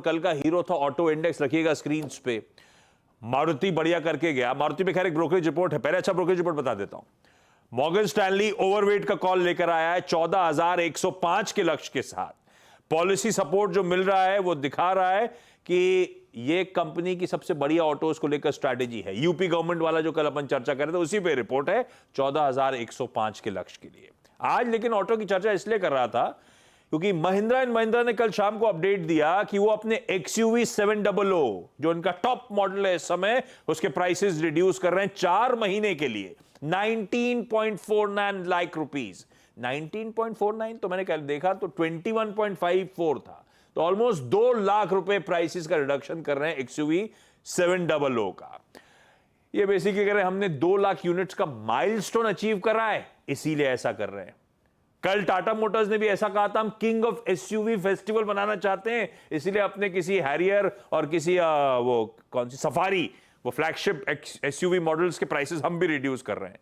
कल का हीरो था ऑटो इंडेक्स, रखिएगा स्क्रीन पे। मारुति बढ़िया करके गया। मारुति पे खैर एक ब्रोकरेज रिपोर्ट है, पहले अच्छा ब्रोकरेज रिपोर्ट बता देता हूं। मॉर्गन स्टैनली ओवरवेट का कॉल लेकर आया है 14,105 के लक्ष्य के साथ। पॉलिसी सपोर्ट जो मिल रहा है वो दिखा रहा है कि ये कंपनी की सबसे बढ़िया ऑटोज को लेकर स्ट्रैटेजी है। यूपी गवर्नमेंट वाला जो कल अपन चर्चा कर रहे थे उसी पे रिपोर्ट है 14,105 के लक्ष्य के लिए। आज लेकिन ऑटो की चर्चा इसलिए कर रहा था क्योंकि महिंद्रा एंड महिंद्रा ने कल शाम को अपडेट दिया कि वो अपने XUV 700 जो इनका टॉप मॉडल है इस समय, उसके प्राइसेस रिड्यूस कर रहे हैं 4 महीने के लिए 19.49 लाख रुपीस। 19.49 तो मैंने कल देखा तो 21.54 था, तो ऑलमोस्ट 2 लाख रुपए प्राइसेस का रिडक्शन कर रहे हैं XUV 700 का। ये बेसिकली कह रहे हैं हमने 2 लाख यूनिट्स का माइलस्टोन अचीव करा है, इसीलिए ऐसा कर रहे हैं। कल टाटा मोटर्स ने भी ऐसा कहा था, हम किंग ऑफ SUV फेस्टिवल बनाना चाहते हैं, इसीलिए अपने किसी हैरियर और किसी वो कौन सी सफारी, वो फ्लैगशिप SUV मॉडल्स के प्राइसेस हम भी रिड्यूस कर रहे हैं।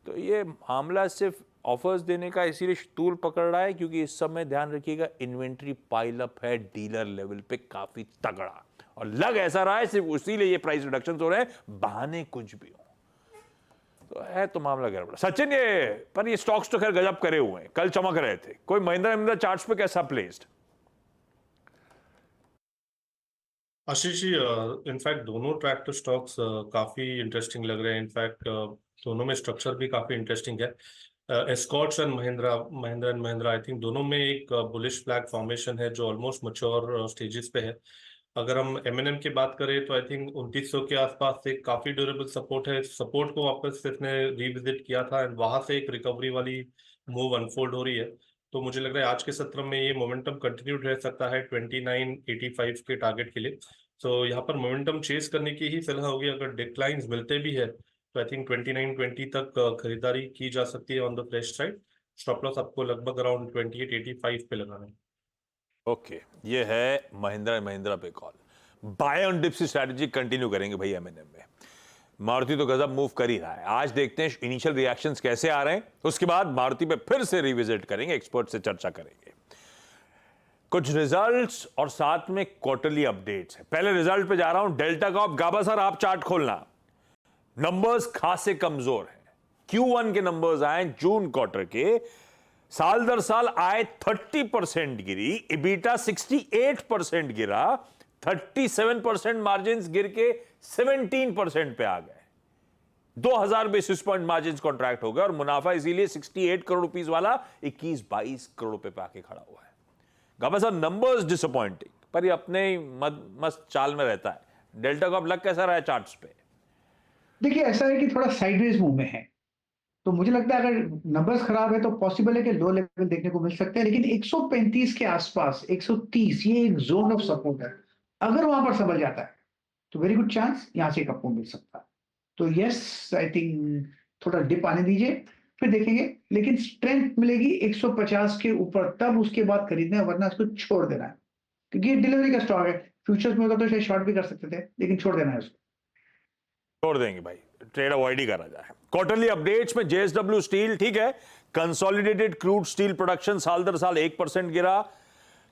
तो ये मामला सिर्फ ऑफर्स देने का इसीलिए तूल पकड़ रहा है क्योंकि इस समय ध्यान रखिएगा इन्वेंट्री पाइल अप है डीलर लेवल पे काफी तगड़ा, और लग ऐसा रहा है सिर्फ इसीलिए ये प्राइस रिडक्शन हो रहे हैं, बहाने कुछ भी हो तो है तो मामला गड़बड़। सचिन, ये पर ये स्टॉक्स तो खैर गजब करे हुए हैं, कल चमक रहे थे। कोई महिंद्रा महिंद्रा चार्ट्स पे कैसा प्लेस्ड? आशीष जी, इनफैक्ट दोनों ट्रैक्टर स्टॉक्स काफी इंटरेस्टिंग लग रहे हैं। इनफैक्ट दोनों में स्ट्रक्चर भी काफी इंटरेस्टिंग है। Escorts and Mahindra and Mahindra I think दोनों में एक बुलिश फ्लैग फॉर्मेशन है जो ऑलमोस्ट मैच्योर स्टेजेस पे है। अगर हम M&M की बात करें तो आई थिंक 2900 के आसपास एक काफी ड्यूरेबल सपोर्ट है। सपोर्ट को वापस इसने रिविजिट किया था एंड वहां से एक रिकवरी वाली मूव अनफोल्ड हो रही है। तो मुझे लग रहा है आज के सत्र में ये मोमेंटम कंटिन्यू रह सकता है 2985 के टारगेट के लिए। तो यहाँ पर मोमेंटम चेस करने की ही सलाह होगी। अगर डिक्लाइंस मिलते भी है तो आई थिंक 2920 तक खरीदारी की जा सकती है on the fresh side. Stop loss आपको लगभग अराउंड 2885 पे लगाना है। ओके, ये है महिंद्रा महिंद्रा पे call. Buy on dips strategy continue करेंगे भाई M&M में। मारुति तो गजब मूव कर ही रहा है। आज देखते हैं इनिशियल रिएक्शंस कैसे आ रहे हैं, उसके बाद मारुति पे फिर से रिविजिट करेंगे, एक्सपर्ट से चर्चा करेंगे। कुछ रिजल्ट्स और साथ में क्वार्टरली अपडेट्स है। पहले रिजल्ट पे जा रहा हूं। डेल्टा कॉर्प, गाबा सर आप चार्ट खोलना। नंबर्स खासे कमजोर हैं। Q1 के नंबर्स आए जून क्वार्टर के, साल दर साल आय 30% गिरी, इबिटा 68% गिरा, 37% मार्जिन गिर के 17% पे आ गए। 2000 बेसिस पॉइंट मार्जिन कॉन्ट्रैक्ट हो गया और मुनाफा इसीलिए 68 करोड़ रुपीस वाला 21-22 करोड़ रुपए पे आके खड़ा हुआ है। गाबा साहब, नंबर्स डिसअपॉइंटिंग, पर ये अपने मस्त चाल में रहता है। डेल्टा कॉर्प लग कैसा रहा है चार्ट्स पे? देखिए, ऐसा है कि थोड़ा साइडवेज मूव में है, तो मुझे लगता है अगर नंबर्स खराब है तो पॉसिबल है कि लो लेवल देखने को मिल सकते हैं, लेकिन 135 के आसपास 130 ये एक जोन ऑफ सपोर्ट है। अगर वहां पर संभल जाता है तो वेरी गुड चांस यहां से एक अप मूव मिल सकता है। तो यस, आई थिंक थोड़ा डिप आने दीजिए, फिर देखेंगे, लेकिन स्ट्रेंथ मिलेगी 150 के ऊपर, तब उसके बाद खरीदना है, वरना इसको छोड़ देना है क्योंकि ये डिलीवरी का स्टॉक है। फ्यूचर्स में होता तो शायद शॉर्ट भी कर सकते थे, लेकिन छोड़ देना है उसको। छोड़ देंगे भाई, ट्रेड अवॉइड ही करा जाए। क्वार्टरली अपडेट्स में JSW स्टील, ठीक है, कंसोलिडेटेड क्रूड स्टील प्रोडक्शन साल दर साल 1% गिरा,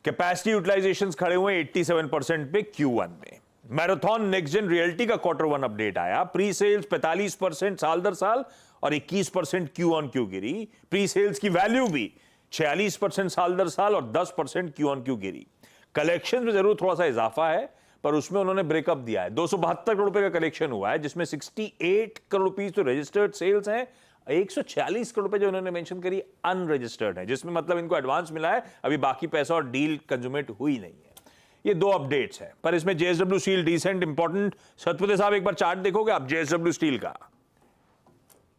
कैपेसिटी यूटिलाइजेशंस खड़े हुए 87% पे Q1 में। मैराथन नेक्स्ट जेन रियल्टी का Q1 अपडेट आया, प्री सेल्स 45% साल दर साल और 21% Q on Q गिरी। प्री सेल्स की वैल्यू भी 46% साल दर साल और 10% Q on Q Giri. Collection में जरूर थोड़ा सा इजाफा है, पर उसमें उन्होंने ब्रेकअप दिया है। 272 करोड़ रुपए का कलेक्शन हुआ है, जिसमें 68 करोड़ रुपीस तो रजिस्टर्ड सेल्स हैं, 140 करोड़ रुपए जो उन्होंने मेंशन करी अनरजिस्टर्ड है, जिसमें मतलब इनको एडवांस मिला है, अभी बाकी पैसा और डील कंज्यूमेट हुई नहीं है। ये 2 अपडेट्स हैं, पर इसमें JSW steel decent important. Satpathy साहब, एक बार चार्ट देखोगे आप JSW स्टील का?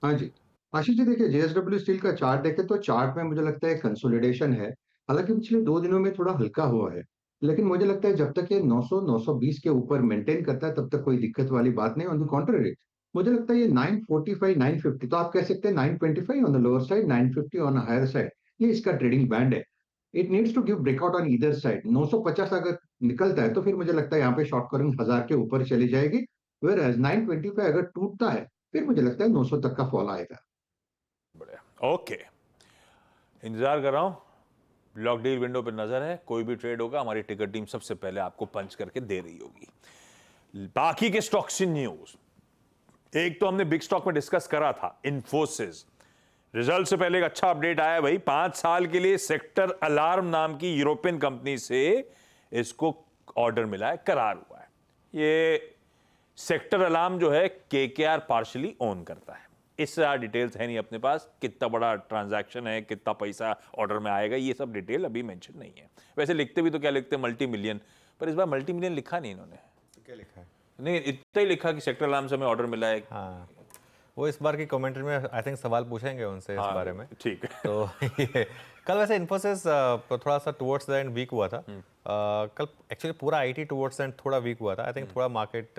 हाँ जी आशीष जी, देखिए JSW स्टील का चार्ट देखें तो चार्ट में मुझे लगता है कंसोलिडेशन है। हालांकि पिछले 2 दिनों में थोड़ा हल्का हुआ है, लेकिन मुझे लगता है जब तक ये 900-920 के ऊपर मेंटेन करता है तब तक कोई दिक्कत वाली बात नहीं। ऑन द कॉन्ट्ररी मुझे लगता है ये 945-950, तो आप कह सकते हैं 925 on the lower side, 950 on the higher side, ये इसका ट्रेडिंग बैंड है। It needs to give breakout on either side. 950 अगर निकलता है तो फिर मुझे लगता है यहाँ पे शॉर्ट कवरिंग 1000 के ऊपर चली जाएगी, वेयर एज 925 अगर टूटता है फिर मुझे लगता है 900 तक का फॉल आएगा। बढ़िया, ओके, इंतजार कर रहा हूं। ब्लॉक डील विंडो पर नजर है, कोई भी ट्रेड होगा हमारी टिकर टीम सबसे पहले आपको पंच करके दे रही होगी। बाकी के स्टॉक्स in न्यूज, एक तो हमने बिग स्टॉक में डिस्कस करा था, इन्फोसिस। रिजल्ट से पहले एक अच्छा अपडेट आया भाई, 5 साल के लिए सेक्टर अलार्म नाम की यूरोपियन कंपनी से इसको ऑर्डर मिला है, करार हुआ है। ये सेक्टर अलार्म जो है KKR पार्शली ओन करता है। इससे डिटेल्स है नहीं अपने पास, कितना बड़ा ट्रांजैक्शन है, कितना पैसा ऑर्डर में आएगा, ये सब डिटेल अभी मेंशन नहीं है। वैसे लिखते भी तो क्या लिखते हैं, मल्टी मिलियन, पर इस बार मल्टी मिलियन लिखा नहीं इन्होंने। तो क्या लिखा है? नहीं, इतना ही लिखा कि सेक्टर अलार्म से हमें ऑर्डर मिला है। हाँ, वो इस बार की कमेंट्री में आई थिंक सवाल पूछेंगे उनसे इस बारे में। ठीक है। तो ये कल वैसे इन्फोसिस थोड़ा सा टुवर्ड्स द एंड वीक हुआ था। कल एक्चुअली पूरा आईटी टुवर्ड्स द एंड थोड़ा वीक हुआ था। आई थिंक थोड़ा मार्केट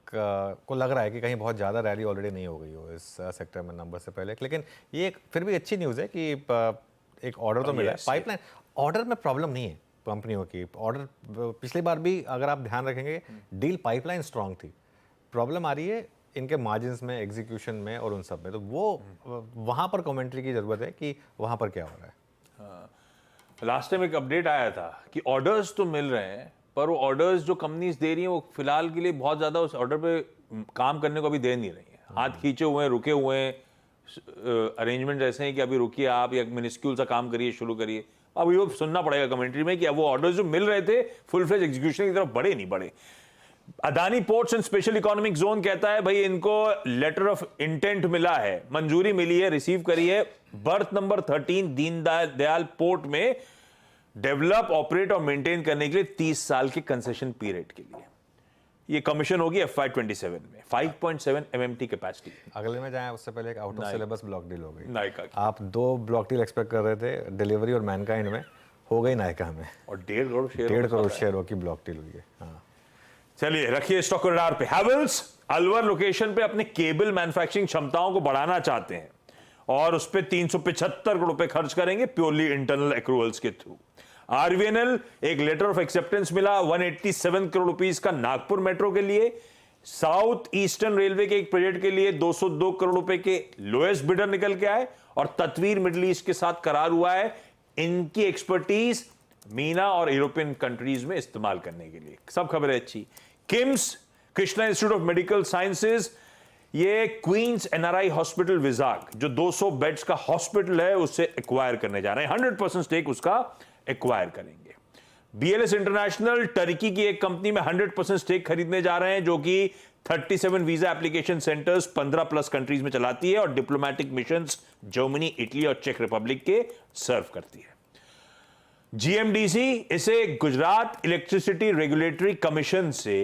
को लग रहा है कि कहीं बहुत ज़्यादा रैली ऑलरेडी नहीं हो गई हो इस सेक्टर में नंबर से पहले। लेकिन ये एक फिर भी अच्छी न्यूज़ है कि एक ऑर्डर तो मिला है। पाइपलाइन ऑर्डर में प्रॉब्लम नहीं है कंपनियों की। ऑर्डर पिछली बार भी अगर आप ध्यान रखेंगे, डील पाइपलाइन स्ट्रांग थी। प्रॉब्लम आ रही है इनके मार्जिन्स में, एग्जीक्यूशन में और उन सब में। तो वो वहाँ पर कमेंट्री की ज़रूरत है कि वहाँ पर क्या हो रहा है। लास्ट टाइम एक अपडेट आया था कि ऑर्डर्स तो मिल रहे हैं, पर वो ऑर्डर्स जो कंपनीज दे रही हैं वो फिलहाल के लिए बहुत ज्यादा उस ऑर्डर पे काम करने को अभी दे नहीं रही हैं। हाथ खींचे हुए हैं, रुके हुए हैं, अरेंजमेंट ऐसे हैं कि अभी रुकिए आप, या मिनिस्क्यूल सा काम करिए, शुरू करिए। अब ये सुनना पड़ेगा कमेंट्री में कि अब वो ऑर्डर्स जो मिल रहे थे फुल फ्लेज एग्जीक्यूशन की तरफ बढ़े नहीं बढ़े। Adani ports and special economic zone कहता है भाई इनको लेटर ऑफ इंटेंट मिला है, मंजूरी मिली है, रिसीव करी है, बर्थ नंबर 13 दीनदयाल पोर्ट में डेवलप, ऑपरेट और मेंटेन करने के लिए 30 साल के कंसेशन पीरियड के लिए। ये कमीशन होगी FY27 में। 5.7 MMT कैपेसिटी। अगले में जाएं उससे पहले एक out of syllabus block deal हो गई। नायका की। आप 2 ब्लॉक डील एक्सपेक्ट कर रहे थे, डिलीवरी और मैनकाइंड में, हो गई नायका में। और 1.5 करोड़ शेयर 1.5 करोड़ शेयरों की ब्लॉक डील हुई है। हाँ, चलिए रखिए स्टॉक रडार पे। हैवेल्स अलवर लोकेशन पे अपने केबल मैन्युफैक्चरिंग क्षमताओं को बढ़ाना चाहते हैं और उस पे 375 करोड़ रुपए खर्च करेंगे प्योरली इंटरनल एक्रूवल्स के थ्रू। RVNL एक लेटर ऑफ एक्सेप्टेंस मिला 187 करोड़ रुपीस का नागपुर मेट्रो के लिए। साउथ ईस्टर्न रेलवे के एक प्रोजेक्ट के लिए 202 करोड़ रुपए के लोएस्ट बिडर निकल के आए और तत्वीर मिडिल ईस्ट के साथ करार हुआ है इनकी एक्सपर्टीज मीना और यूरोपियन कंट्रीज में इस्तेमाल करने के लिए। सब खबरें अच्छी। KIMS Krishna institute of medical sciences, ये क्वींस NRI हॉस्पिटल विजाग जो 200 बेड्स का हॉस्पिटल है उसे एक्वायर करने जा रहे हैं। 100% स्टेक उसका एक्वायर करेंगे। BLS इंटरनेशनल टर्की की एक कंपनी में 100% स्टेक खरीदने जा रहे हैं जो कि 37 वीजा एप्लीकेशन सेंटर्स 15+ कंट्रीज में चलाती है और डिप्लोमेटिक मिशंस जर्मनी, इटली और चेक रिपब्लिक के सर्व करती है। GMDC इसे गुजरात इलेक्ट्रिसिटी रेगुलेटरी कमीशन से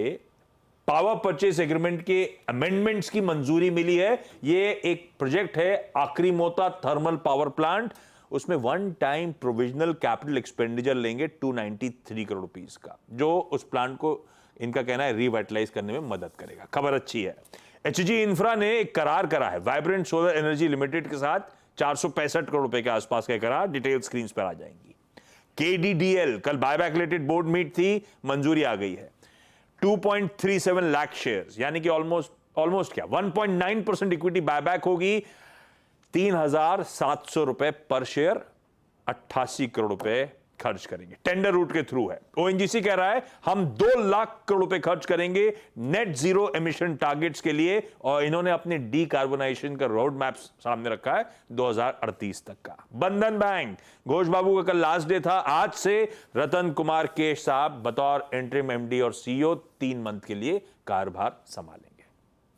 पावर परचेज एग्रीमेंट के अमेंडमेंट्स की मंजूरी मिली है। ये एक प्रोजेक्ट है आक्रीमोता थर्मल पावर प्लांट, उसमें one time provisional capital expenditure लेंगे 293 करोड़ रुपीस का, जो उस प्लांट को इनका कहना है रिवाइटलाइज करने में मदद करेगा। खबर अच्छी है। HG इंफ्रा ने एक करार करा है वाइब्रेंट सोलर एनर्जी लिमिटेड के साथ 465 करोड़ रुपए के आसपास का करार। डिटेल स्क्रीन पर आ जाएंगी। KDDL कल बायबैक रिलेटेड बोर्ड मीट थी, मंजूरी आ गई है। 2.37 लाख शेयर्स यानी कि ऑलमोस्ट क्या 1.9% इक्विटी बायबैक होगी। 3,700 रुपए पर शेयर, 88 करोड़ रुपए खर्च करेंगे। टेंडर रूट के थ्रू है। ONGC कह रहा है हम 2 लाख करोड़ रुपए खर्च करेंगे नेट जीरो एमिशन टारगेट्स के लिए और इन्होंने अपने डीकार्बोनाइजेशन का रोड मैप सामने रखा है 2038 तक का। बंधन बैंक, घोष बाबू का कल लास्ट डे था। आज से रतन कुमार केश साहब बतौर इंटरिम MD और CEO 3 मंथ के लिए कार्यभार संभालेंगे।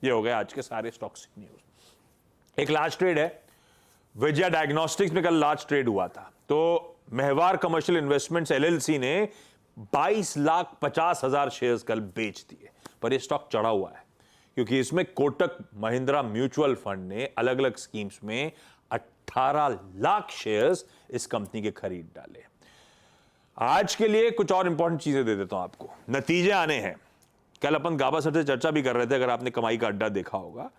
ये हो गए आज के सारे स्टॉक्स न्यूज। एक लास्ट ट्रेड है विजया डायग्नोस्टिक्स में, कल लास्ट ट्रेड हुआ था। तो महवार कमर्शियल इन्वेस्टमेंट्स LLC ने 22,50,000 शेयर्स कल बेच दिए, पर यह स्टॉक चढ़ा हुआ है क्योंकि इसमें कोटक महिंद्रा म्यूचुअल फंड ने अलग अलग स्कीम्स में 18 लाख शेयर्स इस कंपनी के खरीद डाले। आज के लिए कुछ और इंपॉर्टेंट चीजें दे देता हूं आपको। नतीजे आने हैं। कल अपन गाबा सर से चर्चा भी कर रहे थे, अगर आपने कमाई का अड्डा देखा होगा।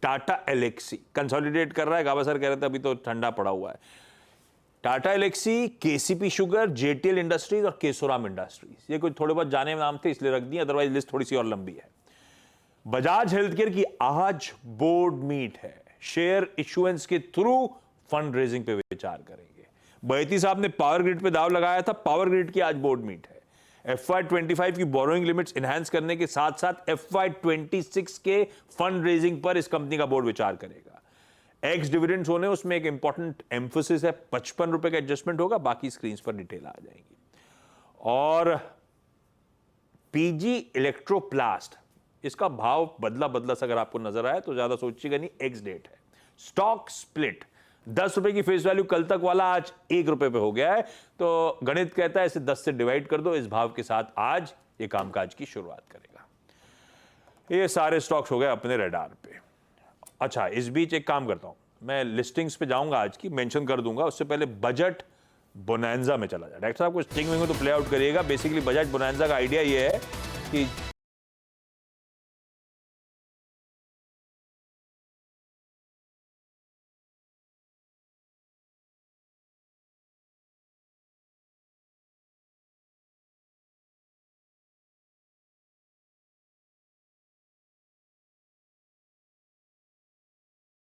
टाटा एलेक्सी कंसोलिडेट कर रहा है। गाबा सर कह रहे थे अभी तो ठंडा पड़ा हुआ है। Tata Elxsi, KCP sugar, JTL industries और केसोराम इंडस्ट्रीज, ये कुछ थोड़े बहुत जाने में नाम थे इसलिए रख दिए, अदरवाइज लिस्ट थोड़ी सी और लंबी है। बजाज हेल्थकेयर की आज बोर्ड मीट है। शेयर इश्यूएंस के थ्रू फंड रेजिंग पे विचार करेंगे। बैती साहब ने पावर ग्रिड पे दाव लगाया था, पावर ग्रिड की आज बोर्ड मीट है। FY25 की बोरोइंग लिमिट्स इनहैंस करने के साथ साथ FY26 के फंड रेजिंग पर इस कंपनी का बोर्ड विचार करेगा। एक्स डिविडेंड्स होने उसमें एक इंपॉर्टेंट एम्फोसिस है, 55 रुपए का एडजस्टमेंट होगा, बाकी स्क्रीन पर डिटेल आ जाएंगी। और पीजी इलेक्ट्रोप्लास्ट, इसका भाव बदला बदला सा अगर आपको नजर आए तो ज्यादा सोचिएगा नहीं, एक्स डेट है। स्टॉक स्प्लिट 10 रुपए की फेस वैल्यू कल तक वाला आज 1 रुपए पे हो गया है, तो गणित कहता है इसे 10 से डिवाइड कर दो, इस भाव के साथ आज ये कामकाज की शुरुआत करेगा। ये सारे स्टॉक्स हो गए अपने रडार पे। अच्छा, इस बीच एक काम करता हूं, मैं लिस्टिंग्स पे जाऊंगा आज की, मेंशन कर दूंगा, उससे पहले बजट बोनांजा में चला जाए। डॉक्टर साहब कुछ स्टिंग विंग तो प्ले आउट करिएगा। बेसिकली बजट बोनांजा का आइडिया ये है कि